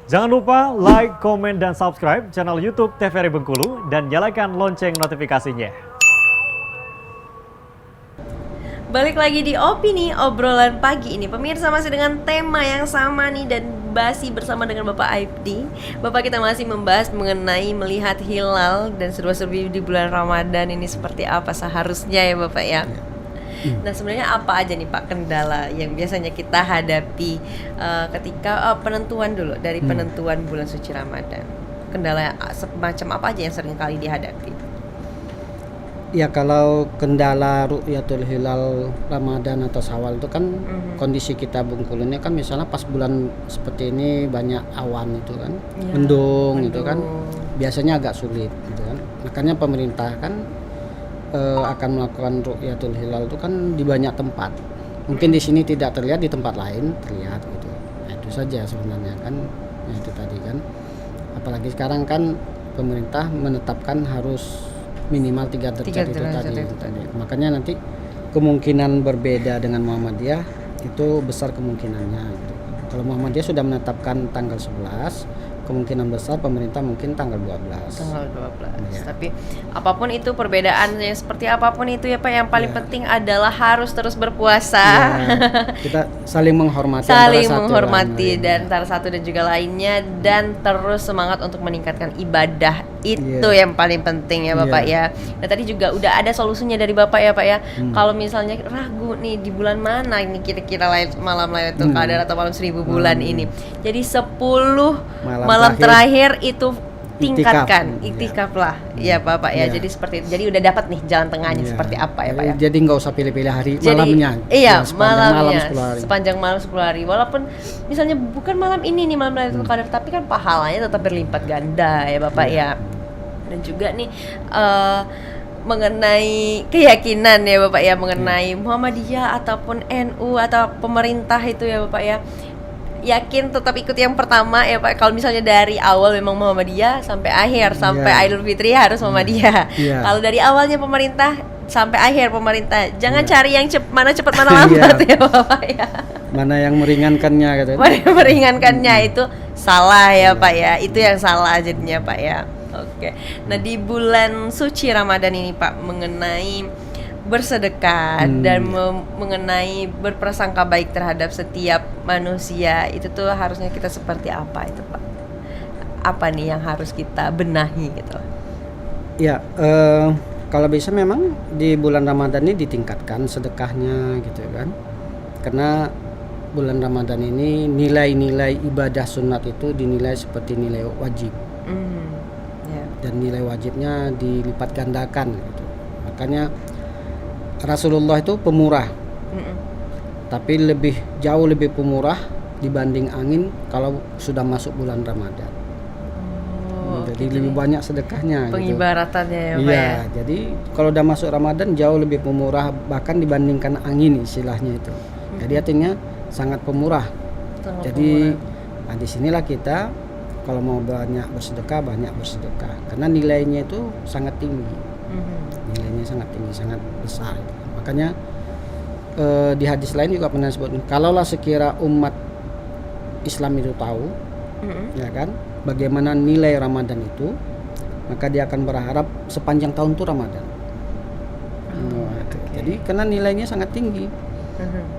Jangan lupa like, komen, dan subscribe channel YouTube TVRI Bengkulu dan nyalakan lonceng notifikasinya. Balik lagi di Opini Obrolan Pagi ini. Pemirsa, masih dengan tema yang sama nih dan masih bersama dengan Bapak Aibdi. Bapak, kita masih membahas mengenai melihat hilal dan seru-seru di bulan Ramadan ini seperti apa seharusnya ya Bapak ya. Nah, sebenarnya apa aja nih Pak kendala yang biasanya kita hadapi ketika penentuan dulu dari penentuan bulan suci Ramadan? Kendala semacam apa aja yang sering kali dihadapi? Ya, kalau kendala ru'yatul hilal Ramadan atau Syawal itu kan kondisi kita Bengkulu ini kan misalnya pas bulan seperti ini banyak awan itu kan, Ya, mendung itu kan biasanya agak sulit gitu kan. Makanya pemerintah kan akan melakukan ru'yatul hilal itu kan di banyak tempat. Mungkin di sini tidak terlihat, di tempat lain terlihat gitu. Nah, itu saja sebenarnya kan. Ya, itu tadi kan. Apalagi sekarang kan pemerintah menetapkan harus minimal 3 derajat itu tadi. Makanya nanti kemungkinan berbeda dengan Muhammadiyah itu besar kemungkinannya gitu. Kalau Muhammadiyah sudah menetapkan tanggal 11, kemungkinan besar pemerintah mungkin tanggal 12. Tanggal 12. Ya. Tapi apapun itu perbedaannya seperti apapun itu ya Pak, yang paling penting adalah harus terus berpuasa. Ya, kita saling menghormati Saling antara satu menghormati lain. dan antara satu dan juga lainnya, dan terus semangat untuk meningkatkan ibadah itu yang paling penting ya Bapak ya. Nah, tadi juga udah ada solusinya dari Bapak ya Pak ya. Kalau misalnya ragu nih di bulan mana ini kira-kira malam Lailatul Qadar atau malam 1000 bulan ini. Jadi 10 malam terakhir itu tingkatkan, iktikaf lah ya Bapak ya. Jadi seperti itu. Jadi udah dapat nih jalan tengahnya seperti apa ya Pak ya. Jadi nggak usah pilih-pilih hari, Jadi, malamnya. Iya, malamnya. 10 hari. Sepanjang malam 10 hari. Walaupun misalnya bukan malam ini nih malam Lailatul Qadar, tapi kan pahalanya tetap berlipat ganda ya Bapak ya. Dan juga nih mengenai keyakinan ya Bapak ya, mengenai Muhammadiyah ataupun NU atau pemerintah itu ya Bapak ya. Yakin tetap ikut yang pertama ya Pak. Kalau misalnya dari awal memang Muhammadiyah sampai akhir, sampai Idul Fitri harus Muhammadiyah. Kalau dari awalnya pemerintah sampai akhir pemerintah, jangan cari yang mana cepat mana lambat ya Bapak ya. Mana yang meringankannya gitu. Mana yang meringankannya itu salah ya Pak ya. Itu yang salah jadinya Pak ya. Oke. Nah, di bulan suci Ramadan ini Pak, mengenai bersedekah dan mengenai berprasangka baik terhadap setiap manusia, itu tuh harusnya kita seperti apa itu Pak? Apa nih yang harus kita benahi gitu? Ya, kalau bisa memang di bulan Ramadan ini ditingkatkan sedekahnya gitu kan. Karena bulan Ramadan ini nilai-nilai ibadah sunat itu dinilai seperti nilai wajib. Dan nilai wajibnya dilipat gandakan gitu. Makanya Rasulullah itu pemurah, tapi jauh lebih pemurah dibanding angin kalau sudah masuk bulan Ramadan. Jadi lebih banyak sedekahnya. Pengibaratannya gitu. ya Pak ya. Iya, jadi kalau udah masuk Ramadan jauh lebih pemurah bahkan dibandingkan angin istilahnya itu. Jadi artinya sangat pemurah. Jadi nah, disinilah kita kalau mau banyak bersedekah karena nilainya itu sangat tinggi. Nilainya sangat tinggi, sangat besar. Makanya di hadis lain juga pernah disebut, kalaulah sekira umat Islam itu tahu ya kan bagaimana nilai Ramadan itu, maka dia akan berharap sepanjang tahun itu Ramadan. Jadi karena nilainya sangat tinggi.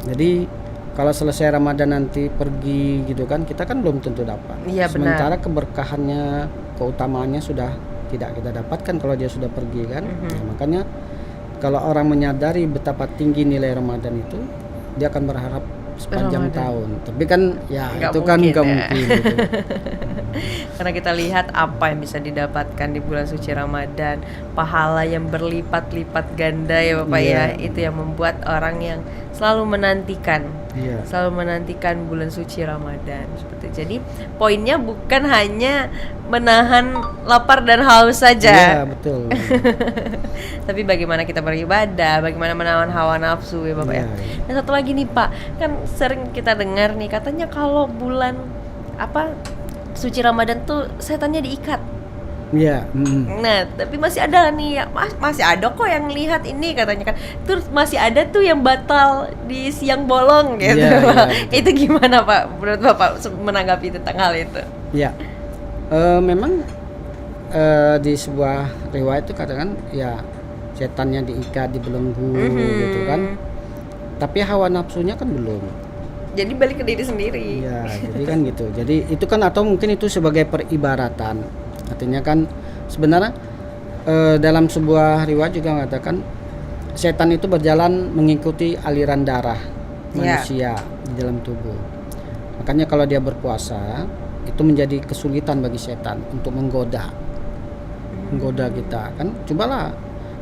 Jadi kalau selesai Ramadan nanti pergi gitu kan, kita kan belum tentu dapat. Sementara keberkahannya, keutamaannya sudah tidak kita dapatkan kalau dia sudah pergi kan. Nah, makanya kalau orang menyadari betapa tinggi nilai Ramadan itu, dia akan berharap sepanjang tahun. Tapi kan ya nggak itu kan nggak ya. mungkin gitu. Karena kita lihat apa yang bisa didapatkan di bulan suci Ramadan, pahala yang berlipat-lipat ganda ya Bapak ya. Itu yang membuat orang yang selalu menantikan bulan suci Ramadan seperti itu. Jadi poinnya bukan hanya menahan lapar dan haus saja. Iya, betul. Tapi bagaimana kita beribadah, bagaimana menahan hawa nafsu ya Bapak ya. Dan satu lagi nih Pak, kan sering kita dengar nih katanya kalau bulan suci Ramadan tuh setannya diikat. Iya. Nah, tapi masih ada nih, masih ada kok yang lihat ini katanya kan. Terus masih ada tuh yang batal di siang bolong gitu. Iya, Pak. iya. Itu gimana Pak? Menurut Bapak menanggapi tentang hal itu? Ya, memang di sebuah riwayat itu katakan ya setannya diikat di belenggu gitu kan. Tapi hawa nafsunya kan belum. Jadi balik ke diri sendiri. Iya, jadi kan gitu. Jadi itu kan atau mungkin itu sebagai peribaratan. Artinya kan sebenarnya dalam sebuah riwayat juga mengatakan setan itu berjalan mengikuti aliran darah manusia di dalam tubuh. Makanya kalau dia berpuasa itu menjadi kesulitan bagi setan untuk menggoda kita kan. Cobalah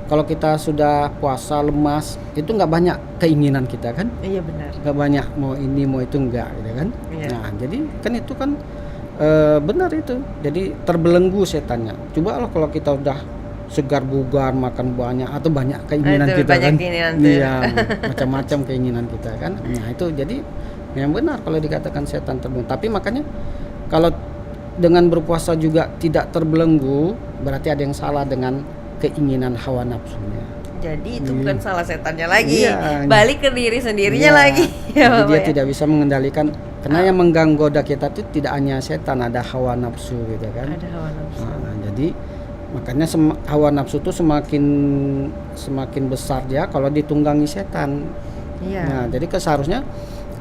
kalau kita sudah puasa lemas itu nggak banyak keinginan kita kan. Iya benar. Nggak banyak mau ini mau itu enggak gitu kan. Iya. Nah jadi kan itu kan benar itu. Jadi terbelenggu setannya. Coba lah kalau kita udah segar bugar makan banyak atau banyak keinginan Itu kita banyak kan. keinginan tuh. Iya, macam-macam keinginan kita kan. Nah itu jadi yang benar kalau dikatakan setan terbelenggu. Tapi makanya kalau dengan berpuasa juga tidak terbelenggu berarti ada yang salah dengan keinginan hawa nafsunya. Jadi itu bukan salah setannya lagi. Iya. Balik ke diri sendirinya Iya. lagi. Jadi Bapak dia ya? tidak bisa mengendalikan karena yang mengganggu kita itu tidak hanya setan, ada hawa nafsu gitu kan. Ada hawa nafsu. Nah, jadi makanya hawa nafsu itu semakin besar dia kalau ditunggangi setan. Iya. Nah, jadi seharusnya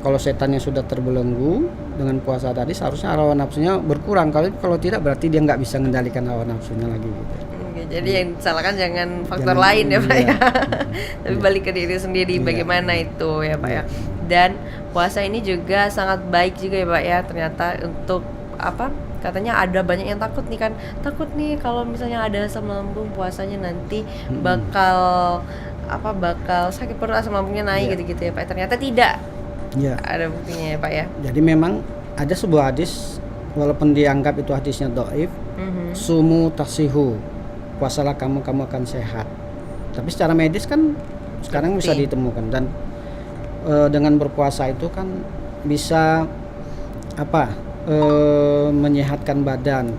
kalau setannya sudah terbelenggu dengan puasa tadi seharusnya hawa nafsunya berkurang. Kalau tidak berarti dia nggak bisa mengendalikan hawa nafsunya lagi gitu. Oke, jadi yang disalahkan jangan faktor Jangan, lain ya Pak iya. ya. Tapi balik ke diri sendiri Iya. bagaimana itu ya Pak ya. Iya. Dan puasa ini juga sangat baik juga ya Pak ya. Ternyata untuk apa? Katanya ada banyak yang takut nih kan. Takut nih kalau misalnya ada asam lambung puasanya nanti bakal sakit perut, asam lambungnya naik Iya. gitu-gitu ya Pak. Ternyata tidak. Iya. Ada buktinya ya Pak ya. Jadi memang ada sebuah hadis walaupun dianggap itu hadisnya dhaif, sumu tasihu, puasalah kamu akan sehat. Tapi secara medis kan sekarang bisa Bukti. ditemukan dan dengan berpuasa itu kan bisa menyehatkan badan,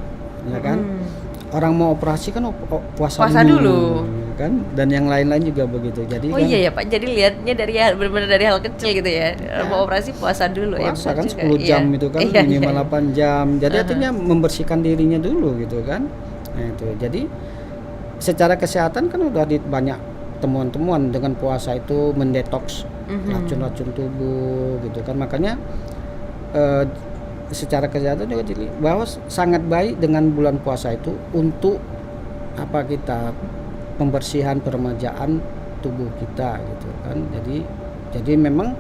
ya kan? Orang mau operasi kan puasa dulu. kan, dan yang lain-lain juga begitu. Jadi Oh kan iya ya Pak, jadi lihatnya dari benar-benar dari hal kecil gitu ya. Mau operasi puasa dulu ya. puasa benar kan juga. 10 jam Iya. itu kan Iya, minimal iya. 8 jam. Jadi artinya membersihkan dirinya dulu gitu kan. Nah itu. Jadi secara kesehatan kan udah di banyak temuan-temuan dengan puasa itu mendetoks racun-racun tubuh gitu kan. Makanya secara kesehatan juga jadi bahwa sangat baik dengan bulan puasa itu untuk kita pembersihan peremajaan tubuh kita gitu kan. Jadi memang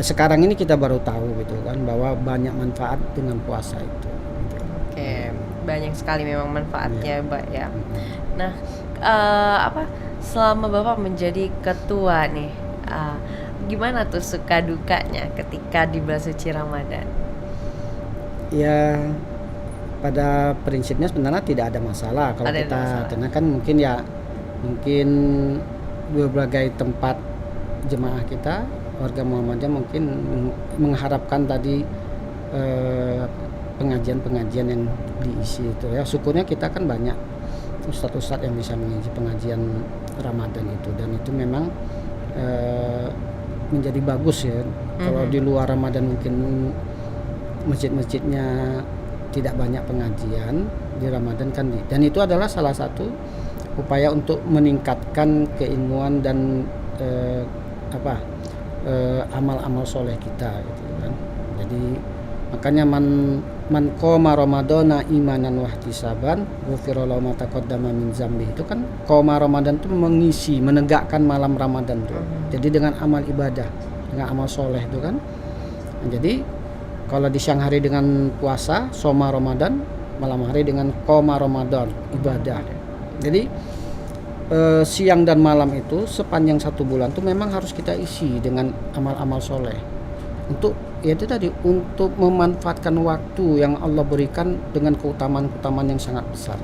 sekarang ini kita baru tahu gitu kan bahwa banyak manfaat dengan puasa itu gitu. Oke, banyak sekali memang manfaatnya, Mbak ya. Nah, selama Bapak menjadi ketua nih, gimana tuh suka dukanya ketika di bulan suci Ramadan? Ya pada prinsipnya sebenarnya tidak ada masalah kalau Ada kita masalah. karena kan mungkin berbagai tempat jemaah kita warga Muhammadiyah mungkin mengharapkan tadi pengajian-pengajian yang diisi itu ya. Syukurnya kita kan banyak ustadz-ustadz yang bisa mengisi pengajian Ramadan itu dan itu memang menjadi bagus ya. Kalau di luar Ramadan mungkin masjid-masjidnya tidak banyak pengajian, di Ramadan kan dan itu adalah salah satu upaya untuk meningkatkan keilmuan dan amal-amal soleh kita gitu kan. Jadi makanya man qoma ramadhana imanan wa ihtisaban ghufira lahu ma taqaddama min dzambi. Itu kan qoma Ramadan itu mengisi, menegakkan malam Ramadan tuh. Jadi dengan amal ibadah, dengan amal soleh itu kan. Nah, jadi kalau di siang hari dengan puasa soma Ramadan, malam hari dengan qoma Ramadan, ibadah. Jadi siang dan malam itu sepanjang satu bulan tuh memang harus kita isi dengan amal-amal soleh untuk itu tadi untuk memanfaatkan waktu yang Allah berikan dengan keutamaan-keutamaan yang sangat besar.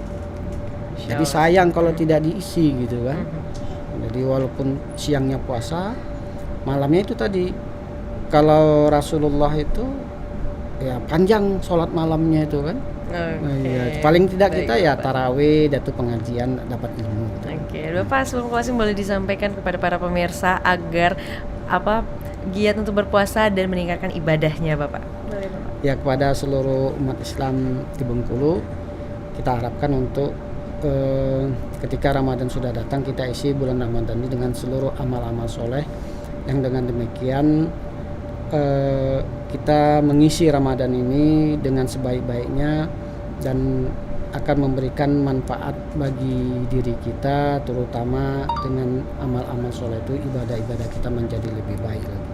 Jadi sayang kalau tidak diisi gitu kan. Jadi walaupun siangnya puasa, malamnya itu tadi kalau Rasulullah itu ya panjang sholat malamnya itu kan. Oke. Iya, paling tidak Baik, kita ya Bapak. tarawih, datu pengajian, dapat ilmu. Gitu. Oke, Bapak sebelum closing boleh disampaikan kepada para pemirsa agar apa giat untuk berpuasa dan meningkatkan ibadahnya, Bapak. Boleh, Bapak. Ya kepada seluruh umat Islam di Bengkulu, kita harapkan untuk ketika Ramadan sudah datang, kita isi bulan Ramadan ini dengan seluruh amal-amal soleh, yang dengan demikian kita mengisi Ramadan ini dengan sebaik-baiknya dan akan memberikan manfaat bagi diri kita, terutama dengan amal-amal soleh itu, ibadah-ibadah kita menjadi lebih baik lagi.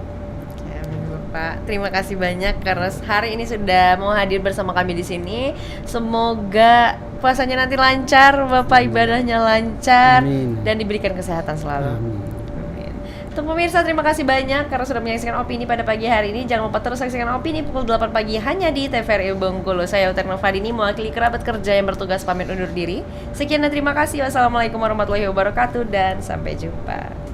Amin, Bapak. Terima kasih banyak karena hari ini sudah mau hadir bersama kami di sini. Semoga puasanya nanti lancar, Bapak, ibadahnya lancar. Amin. Dan diberikan kesehatan selalu. Amin. Amin. Untuk pemirsa, terima kasih banyak karena sudah menyaksikan opini pada pagi hari ini. Jangan lupa terus saksikan opini pukul 8 pagi hanya di TVRI Bengkulu. Saya Uterno Fadini mewakili kerabat kerja yang bertugas pamit undur diri. Sekian dan terima kasih. Wassalamualaikum warahmatullahi wabarakatuh dan sampai jumpa.